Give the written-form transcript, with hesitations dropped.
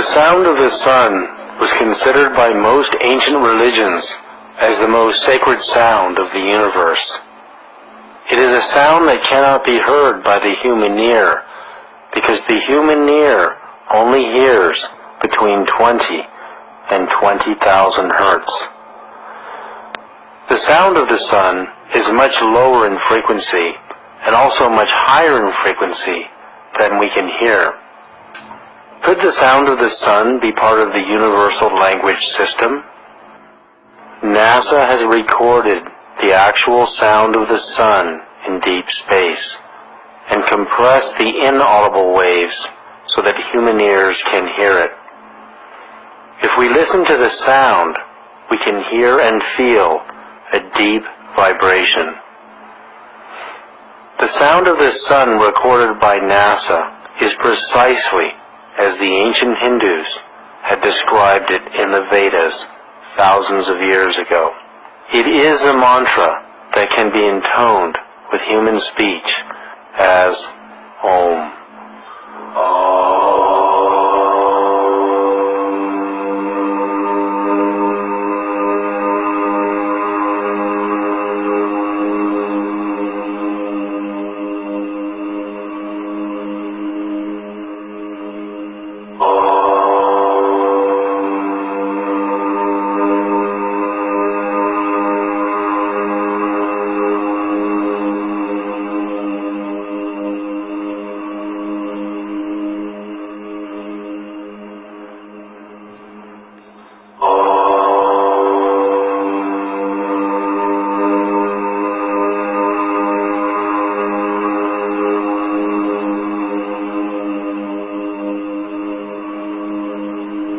sound of the sun was considered by most ancient religions as the most sacred sound of the universe. It is a sound that cannot be heard by the human ear, because the human ear only hears between 20 and 20,000 hertz. The sound of the sun is much lower in frequency and also much higher in frequency than we can hear. Could the sound of the sun be part of the universal language system? NASA has recorded the actual sound of the sun in deep space and compressed the inaudible waves so that human ears can hear it. If we listen to the sound, we can hear and feel a deep vibration. The sound of the sun recorded by NASA is precisely as the ancient Hindus had described it in the Vedas thousands of years ago. It is a mantra that can be intoned with human speech as